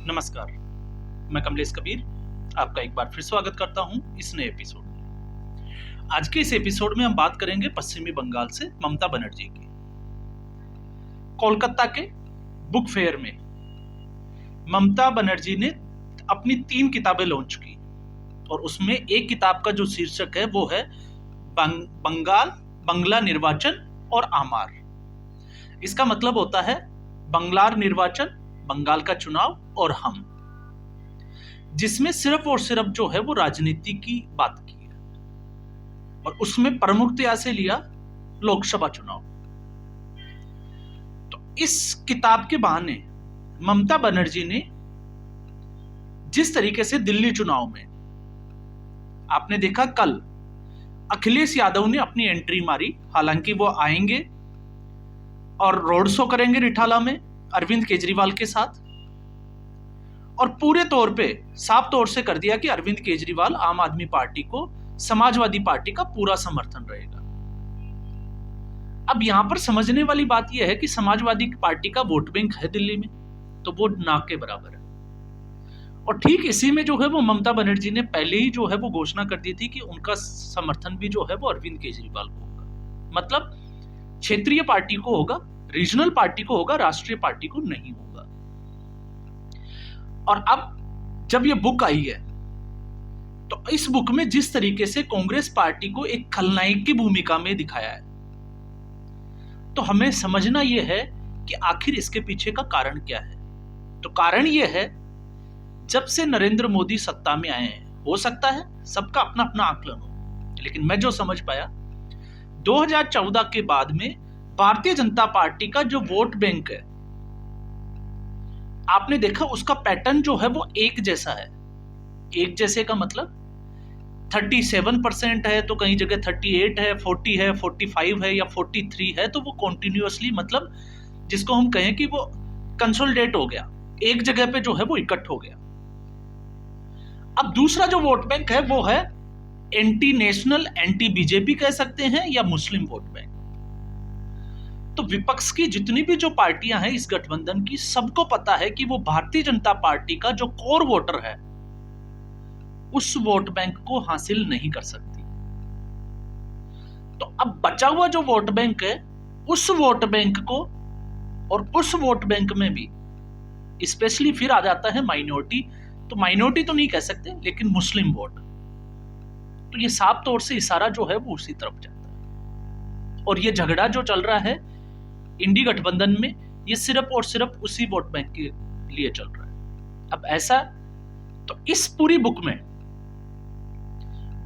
नमस्कार, मैं कमलेश कबीर आपका एक बार फिर स्वागत करता हूं इस नए एपिसोड में। आज के इस एपिसोड में हम बात करेंगे पश्चिमी बंगाल से ममता बनर्जी की। कोलकाता के बुक फेयर में ममता बनर्जी ने अपनी 3 किताबें लॉन्च की और उसमें एक किताब का जो शीर्षक है वो है बंगला निर्वाचन और आमार। इसका मतलब होता है बंगलार निर्वाचन, बंगाल का चुनाव और हम, जिसमें सिर्फ और सिर्फ जो है वो राजनीति की बात की है और उसमें प्रमुखता से लिया लोकसभा चुनाव। तो इस किताब के बहाने ममता बनर्जी ने जिस तरीके से दिल्ली चुनाव में आपने देखा, कल अखिलेश यादव ने अपनी एंट्री मारी। हालांकि वो आएंगे और रोड शो करेंगे रिठाला में अरविंद केजरीवाल के साथ, और पूरे तौर पे साफ तौर से कर दिया कि अरविंद केजरीवाल आम आदमी पार्टी को, समाजवादी पार्टी का पूरा समर्थन रहेगा। अब यहां पर समझने वाली बात यह है कि समाजवादी पार्टी का वोट बैंक है दिल्ली में, तो वो ना के बराबर है। और ठीक इसी में जो है वो ममता बनर्जी ने पहले ही जो है वो घोषणा कर दी थी कि उनका समर्थन भी जो है वो अरविंद केजरीवाल को होगा। मतलब क्षेत्रीय पार्टी को होगा, रीजनल पार्टी को होगा, राष्ट्रीय पार्टी को नहीं होगा। और अब जब ये बुक आई है तो इस बुक में जिस तरीके से कांग्रेस पार्टी को एक खलनायक की भूमिका में दिखाया है, तो हमें समझना यह है कि आखिर इसके पीछे का कारण क्या है। तो कारण यह है, जब से नरेंद्र मोदी सत्ता में आए हैं, हो सकता है सबका अपना अपना आकलन हो, लेकिन मैं जो समझ पाया 2014 के बाद में भारतीय जनता पार्टी का जो वोट बैंक है, आपने देखा उसका पैटर्न जो है वो एक जैसा है। एक जैसे का मतलब 37% है, तो कहीं जगह 38 है, 40 है, 45 है या 43 है, तो वो कॉन्टिन्यूअसली, मतलब जिसको हम कहें कि वो कंसोलिडेट हो गया, एक जगह पे जो है वो इकट्ठ हो गया। अब दूसरा जो वोट बैंक है वो है एंटी नेशनल, एंटी बीजेपी कह सकते हैं, या मुस्लिम वोट बैंक। तो विपक्ष की जितनी भी जो पार्टियां हैं इस गठबंधन की, सबको पता है कि वो भारतीय जनता पार्टी का जो कोर वोटर है उस वोट बैंक को हासिल नहीं कर सकती। तो अब बचा हुआ जो वोट बैंक है, उस वोट बैंक को, और उस वोट बैंक में भी स्पेशली फिर आ जाता है माइनॉरिटी। तो माइनॉरिटी तो नहीं कह सकते, लेकिन मुस्लिम वोट, तो ये साफ तौर से इशारा जो है वो उसी तरफ जाता है। और ये झगड़ा जो चल रहा है इंडी गठबंधन में, ये सिर्फ और सिर्फ उसी वोट बैंक के लिए चल रहा है। अब ऐसा, तो इस पूरी बुक में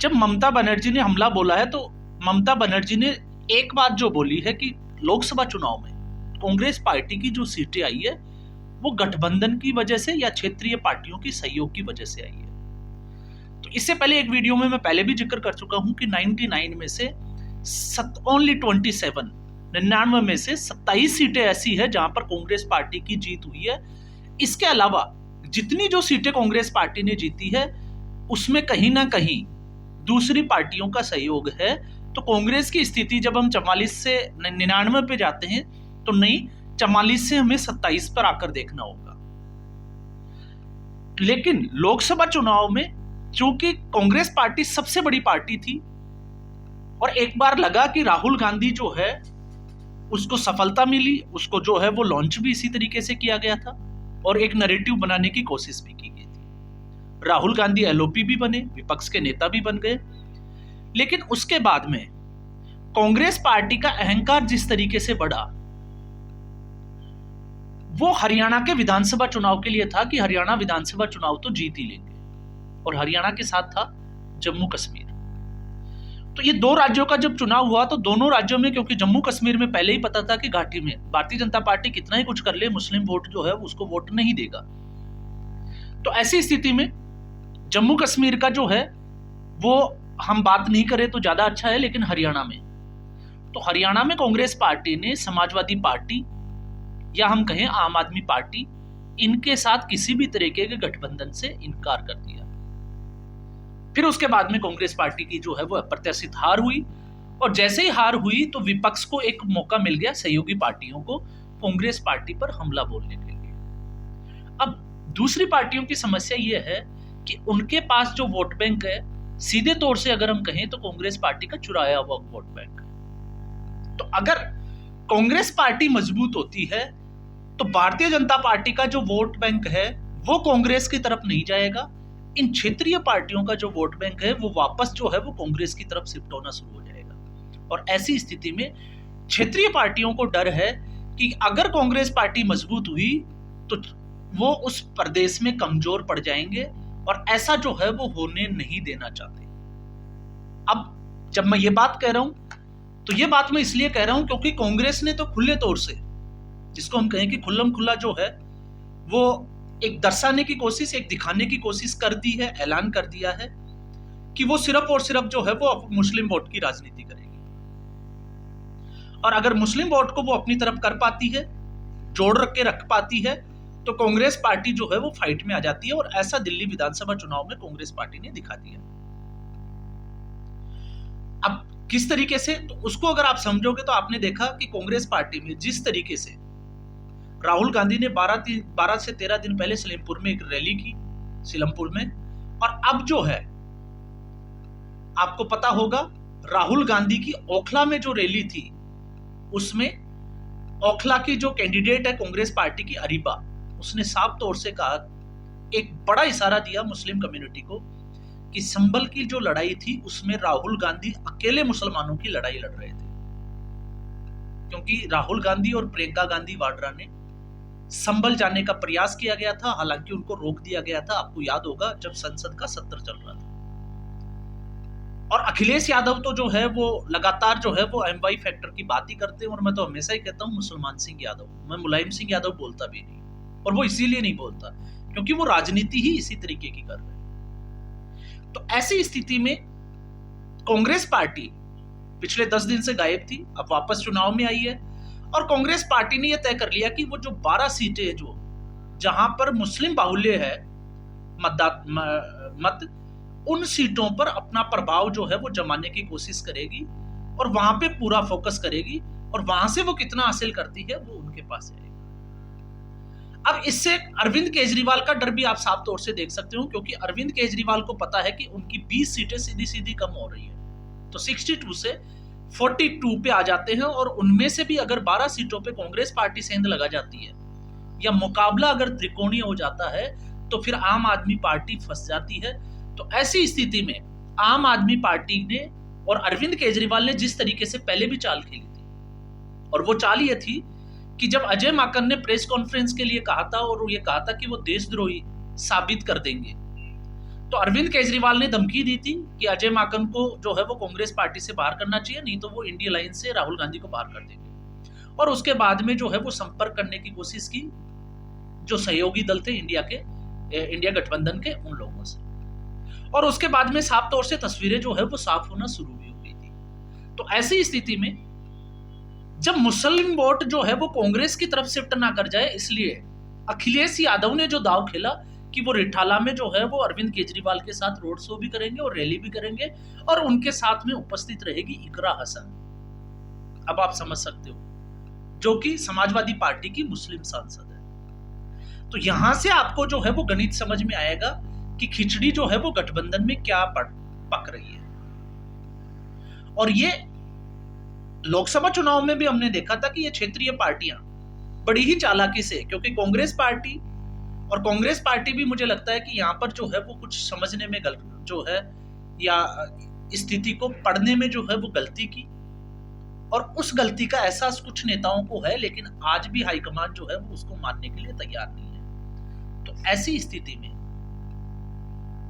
जब ममता बनर्जी ने हमला बोला है, तो ममता बनर्जी ने एक बात जो बोली है कि लोकसभा चुनाव में कांग्रेस पार्टी की जो सीटें आई है वो गठबंधन की वजह से या क्षेत्रीय पार्टियों की सहयोग की वजह से आई है। तो इससे पहले एक वीडियो में मैं पहले भी जिक्र कर चुका हूं कि 99 में से ओनली 27, 99 में से 27 सीटें ऐसी है जहां पर कांग्रेस पार्टी की जीत हुई है। इसके अलावा जितनी जो सीटें कांग्रेस पार्टी ने जीती है उसमें कहीं ना कहीं दूसरी पार्टियों का सहयोग है। तो कांग्रेस की स्थिति जब हम 44 से 99 पे जाते हैं, तो नहीं, 44 से हमें 27 पर आकर देखना होगा। लेकिन लोकसभा चुनाव में चूंकि कांग्रेस पार्टी सबसे बड़ी पार्टी थी और एक बार लगा कि राहुल गांधी जो है उसको सफलता मिली, उसको जो है वो लॉन्च भी इसी तरीके से किया गया था और एक नैरेटिव बनाने की कोशिश भी की गई थी। राहुल गांधी एलओपी भी बने, विपक्ष के नेता भी बन गए। लेकिन उसके बाद में कांग्रेस पार्टी का अहंकार जिस तरीके से बढ़ा, वो हरियाणा के विधानसभा चुनाव के लिए था कि हरियाणा विधानसभा चुनाव तो जीत ही लेंगे, और हरियाणा के साथ था जम्मू कश्मीर। तो ये 2 राज्यों का जब चुनाव हुआ, तो दोनों राज्यों में, क्योंकि जम्मू कश्मीर में पहले ही पता था कि घाटी में भारतीय जनता पार्टी कितना ही कुछ कर ले, मुस्लिम वोट जो है उसको वोट नहीं देगा। तो ऐसी स्थिति में जम्मू कश्मीर का जो है वो हम बात नहीं करें तो ज्यादा अच्छा है, लेकिन हरियाणा में, तो हरियाणा में कांग्रेस पार्टी ने समाजवादी पार्टी या हम कहें आम आदमी पार्टी, इनके साथ किसी भी तरीके के गठबंधन से इनकार कर दिया। फिर उसके बाद में कांग्रेस पार्टी की जो है वो अप्रत्याशित हार हुई, और जैसे ही हार हुई तो विपक्ष को एक मौका मिल गया, सहयोगी पार्टियों को, कांग्रेस पार्टी पर हमला बोलने के लिए। अब दूसरी पार्टियों की समस्या ये है कि उनके पास जो वोट बैंक है, सीधे तौर से अगर हम कहें तो कांग्रेस पार्टी का चुराया हुआ वोट बैंक है। तो अगर कांग्रेस पार्टी मजबूत होती है तो भारतीय जनता पार्टी का जो वोट बैंक है वो कांग्रेस की तरफ नहीं जाएगा। इन क्षेत्रीय पार्टियों का जो वोट बैंक है वो वापस जो है वो कांग्रेस की तरफ शिफ्ट होना शुरू हो जाएगा। और ऐसी स्थिति में क्षेत्रीय पार्टियों को डर है कि अगर कांग्रेस पार्टी मजबूत हुई तो वो उस प्रदेश में कमजोर पड़ जाएंगे, और ऐसा जो है वो होने नहीं देना चाहते। अब जब मैं ये बात कह रहा हूं तो ये बात मैं इसलिए कह रहा हूं क्योंकि कांग्रेस ने तो खुले तौर से, जिसको हम कहें कि खुल्लम खुल्ला जो है वो एक दर्शाने की कोशिश, एक दिखाने की कोशिश कर दी है, ऐलान कर दिया है कि वो सिर्फ और सिर्फ जो है वो मुस्लिम वोट की राजनीति करेगी। और अगर मुस्लिम वोट को वो अपनी तरफ कर पाती है, जोड़ रख के रख पाती है, तो कांग्रेस पार्टी जो है वो फाइट में आ जाती है। और ऐसा दिल्ली विधानसभा चुनाव में कांग्रेस पार्टी ने दिखा दिया। अब किस तरीके से, तो उसको अगर आप समझोगे तो आपने देखा कि कांग्रेस पार्टी में जिस तरीके से राहुल गांधी ने 12 से 13 दिन पहले सलेमपुर में एक रैली की, सीलमपुर में, और अब जो है आपको पता होगा राहुल गांधी की ओखला में जो रैली थी उसमें ओखला की जो कैंडिडेट है कांग्रेस पार्टी की अरीबा, उसने साफ तौर से कहा, एक बड़ा इशारा दिया मुस्लिम कम्युनिटी को कि संभल की जो लड़ाई थी उसमें राहुल गांधी अकेले मुसलमानों की लड़ाई लड़ रहे थे, क्योंकि राहुल गांधी और प्रियंका गांधी वाड्रा ने संभल जाने का प्रयास किया गया था, हालांकि उनको रोक दिया गया था। आपको याद होगा जब संसद का सत्र चल रहा था। और अखिलेश यादव तो जो है वो लगातार जो है वो एमवाई फैक्टर की बात ही करते हैं, और मैं तो हमेशा ही कहता हूं मुसलमान सिंह यादव, मैं मुलायम सिंह यादव बोलता भी नहीं, और वो इसीलिए नहीं बोलता क्योंकि वो राजनीति ही इसी तरीके की कर रहे हैं। तो ऐसी स्थिति में कांग्रेस पार्टी पिछले 10 दिन से गायब थी, अब वापस चुनाव में आई है, और कांग्रेस पार्टी ने यह तय कर लिया कि वो जो 12 सीटें जो जहां पर मुस्लिम बाहुल्य है मत, उन सीटों पर अपना प्रभाव जो है वो जमाने की कोशिश करेगी और वहां पे पूरा फोकस करेगी, और वहां से वो कितना हासिल करती है वो उनके पास जाएगा। अब इससे अरविंद केजरीवाल का डर भी आप साफ तौर से देख सकते हो, क्योंकि अरविंद केजरीवाल को पता है कि उनकी 20 सीटें सीधी सीधी कम हो रही है, तो 62 से 42 पे आ जाते हैं, और उनमें से भी अगर 12 सीटों पे कांग्रेस पार्टी सेंध लगा जाती है या मुकाबला अगर त्रिकोणीय हो जाता है तो फिर आम आदमी पार्टी फंस जाती है। तो ऐसी स्थिति में आम आदमी पार्टी ने और अरविंद केजरीवाल ने जिस तरीके से पहले भी चाल खेली थी, और वो चाल ये थी कि जब अजय माकन ने प्रेस कॉन्फ्रेंस के लिए कहा था और ये कहा था कि वो देशद्रोही साबित कर देंगे, तो अरविंद केजरीवाल ने धमकी दी थी कि अजय माकन को जो है वो कांग्रेस पार्टी से बाहर करना चाहिए, नहीं तो वो इंडिया लाइन से राहुल गांधी को बाहर कर देंगे। और उसके बाद में जो है वो संपर्क करने की कोशिश की जो सहयोगी दल थे इंडिया गठबंधन के उन लोगों से, और उसके बाद में साफ तौर से तस्वीरें जो है वो साफ होना शुरू भी हो गई थी। तो ऐसी स्थिति में जब मुस्लिम वोट जो है वो कांग्रेस की तरफ शिफ्ट ना कर जाए, इसलिए अखिलेश यादव ने जो दाव खेला कि वो रिठाला में जो है वो अरविंद केजरीवाल के साथ रोड शो भी करेंगे और रैली भी करेंगे, और उनके साथ में उपस्थित रहेगी इकरा हसन। अब आप समझ सकते हो, जो कि समाजवादी पार्टी की मुस्लिम सांसद है। तो यहां से आपको जो है वो गणित समझ में आएगा कि खिचड़ी जो है वो गठबंधन में क्या पक रही है। और ये लोकसभा चुनाव में भी हमने देखा था कि ये क्षेत्रीय पार्टियां बड़ी ही चालाकी से, क्योंकि कांग्रेस पार्टी भी मुझे लगता है कि यहां पर जो है वो कुछ समझने में जो है या स्थिति को पढ़ने में जो है वो गलती की, और उस गलती का एहसास कुछ नेताओं को है, लेकिन आज भी हाईकमान जो है वो उसको मानने के लिए तैयार नहीं है। तो ऐसी स्थिति में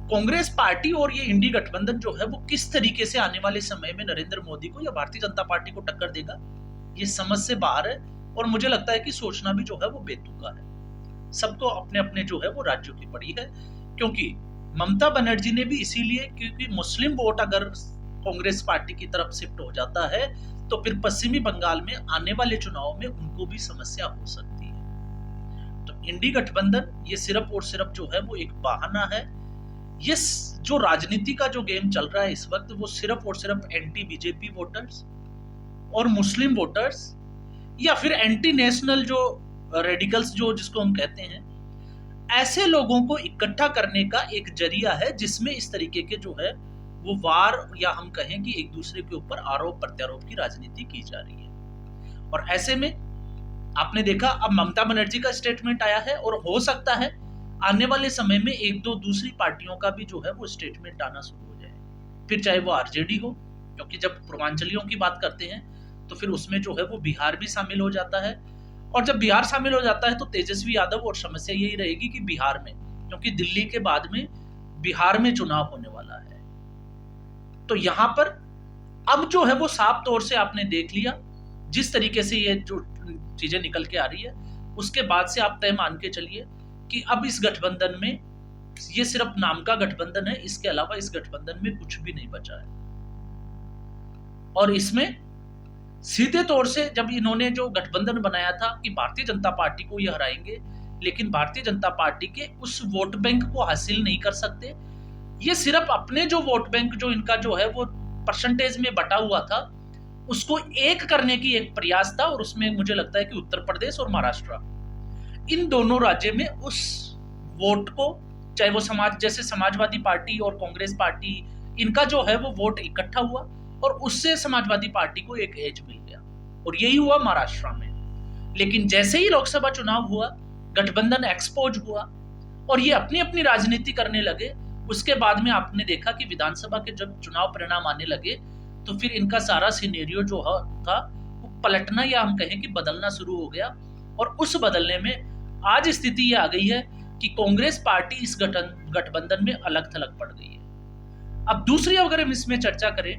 कांग्रेस पार्टी और ये इंडी गठबंधन जो है वो किस तरीके से आने वाले समय में नरेंद्र मोदी को या भारतीय जनता पार्टी को टक्कर देगा, ये समझ से बाहर है, और मुझे लगता है कि सोचना भी जो है वो बेतुका है। सबको अपने अपने जो है वो राज्यों की पड़ी है, क्योंकि ममता बनर्जी ने भी इसीलिए, क्योंकि मुस्लिम वोट अगर कांग्रेस पार्टी की तरफ शिफ्ट हो जाता है तो फिर पश्चिमी बंगाल में आने वाले चुनाव में उनको भी समस्या हो सकती है। तो इंडी गठबंधन ये सिर्फ और सिर्फ जो है वो एक बहाना है। ये जो राजनीति का जो गेम चल रहा है इस वक्त, वो सिर्फ और सिर्फ एंटी बीजेपी वोटर्स और मुस्लिम वोटर्स या फिर एंटी नेशनल जो रेडिकल्स जो जिसको हम कहते हैं, ऐसे लोगों को इकट्ठा करने का एक जरिया है जिसमें इस तरीके के जो है वो वार या हम कहें कि एक दूसरे के ऊपर आरोप प्रत्यारोप की राजनीति की जा रही है। और ऐसे में आपने देखा अब ममता बनर्जी का स्टेटमेंट आया है और हो सकता है आने वाले समय में एक दो दूसरी पार्टियों का भी जो है वो स्टेटमेंट आना शुरू हो जाए, फिर चाहे वो आरजेडी हो, क्योंकि जब पूर्वांचलियों की बात करते हैं तो फिर उसमें जो है वो बिहार भी शामिल हो जाता है। और जब बिहार शामिल हो जाता है तो तेजस्वी यादव, और समस्या यही रहेगी कि बिहार में, क्योंकि दिल्ली के बाद में बिहार में चुनाव होने वाला है, तो यहां पर अब जो है वो साफ तौर से आपने देख लिया जिस तरीके से ये जो चीजें निकल के आ रही है, उसके बाद से आप तय मान के चलिए कि अब इस गठबंधन में ये सिर्फ नाम का गठबंधन है, इसके अलावा इस गठबंधन में कुछ भी नहीं बचा है। और इसमें सीधे तौर से जब इन्होंने जो गठबंधन बनाया था कि भारतीय जनता पार्टी को ये हराएंगे, लेकिन भारतीय जनता पार्टी के उस वोट बैंक को हासिल नहीं कर सकते, ये सिर्फ अपने जो वोट बैंक जो इनका जो है वो परसेंटेज में बटा हुआ था उसको एक करने की एक प्रयास था। और उसमें मुझे लगता है कि उत्तर प्रदेश और महाराष्ट्र, इन दोनों राज्य में उस वोट को, चाहे वो जैसे समाजवादी पार्टी और कांग्रेस पार्टी, इनका जो है वो वोट इकट्ठा हुआ और उससे समाजवादी पार्टी को एक एज मिल गया, और यही हुआ महाराष्ट्र में। लेकिन जैसे ही लोकसभा चुनाव हुआ, गठबंधन एक्सपोज हुआ और ये अपनी अपनी राजनीति करने लगे, उसके बाद में आपने देखा कि विधानसभा के जब चुनाव परिणाम आने लगे तो फिर इनका सारा सिनेरियो जो था वो पलटना या हम कहें कि बदलना शुरू हो गया। और उस बदलने में आज स्थिति ये आ गई है कि कांग्रेस पार्टी इस गठबंधन में अलग थलग पड़ गई है। अब दूसरी अगर हम इसमें चर्चा करें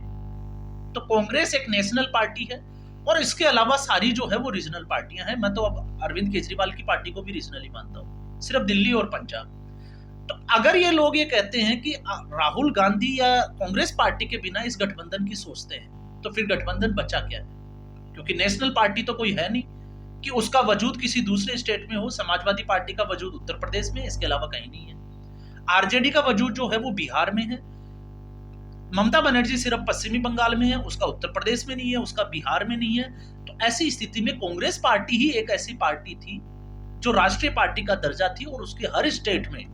तो कांग्रेस एक नेशनल पार्टी है और इसके अलावा सारी जो है वो रीजनल पार्टियां हैं। मैं तो अब अरविंद केजरीवाल की पार्टी को भी रीजनल ही मानता हूँ, सिर्फ दिल्ली और पंजाब। तो अगर ये लोग ये कहते हैं कि राहुल गांधी या कांग्रेस पार्टी के बिना इस गठबंधन की सोचते हैं, तो फिर गठबंधन बचा क्या है? क्योंकि नेशनल पार्टी तो कोई है नहीं कि उसका वजूद किसी दूसरे स्टेट में हो। समाजवादी पार्टी का वजूद उत्तर प्रदेश में, इसके अलावा कहीं नहीं है। आरजेडी का वजूद जो है वो बिहार में है। ममता बनर्जी सिर्फ पश्चिमी बंगाल में है, उसका उत्तर प्रदेश में नहीं है, उसका बिहार में नहीं है। तो ऐसी स्थिति में कांग्रेस पार्टी ही एक ऐसी पार्टी थी जो राष्ट्रीय पार्टी का दर्जा थी, और उसके हर स्टेट में,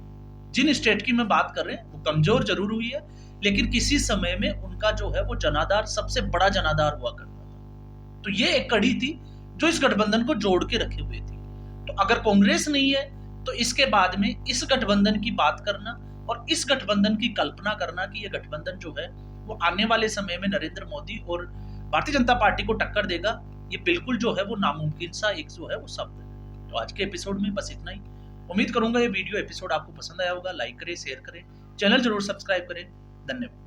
जिन स्टेट की मैं बात कर रहे हैं, वो कमजोर जरूर हुई है, लेकिन किसी समय में उनका जो है वो जनाधार सबसे बड़ा जनाधार हुआ करता था। तो ये एक कड़ी थी जो इस गठबंधन को जोड़ के रखे हुए थी। तो अगर कांग्रेस नहीं है तो इसके बाद में इस गठबंधन की बात करना और इस गठबंधन की कल्पना करना कि ये गठबंधन जो है वो आने वाले समय में नरेंद्र मोदी और भारतीय जनता पार्टी को टक्कर देगा, ये बिल्कुल जो है वो नामुमकिन सा एक जो है वो शब्द है। तो आज के एपिसोड में बस इतना ही। उम्मीद करूंगा ये वीडियो एपिसोड आपको पसंद आया होगा। लाइक करें, शेयर करें, चैनल जरूर सब्सक्राइब करें। धन्यवाद।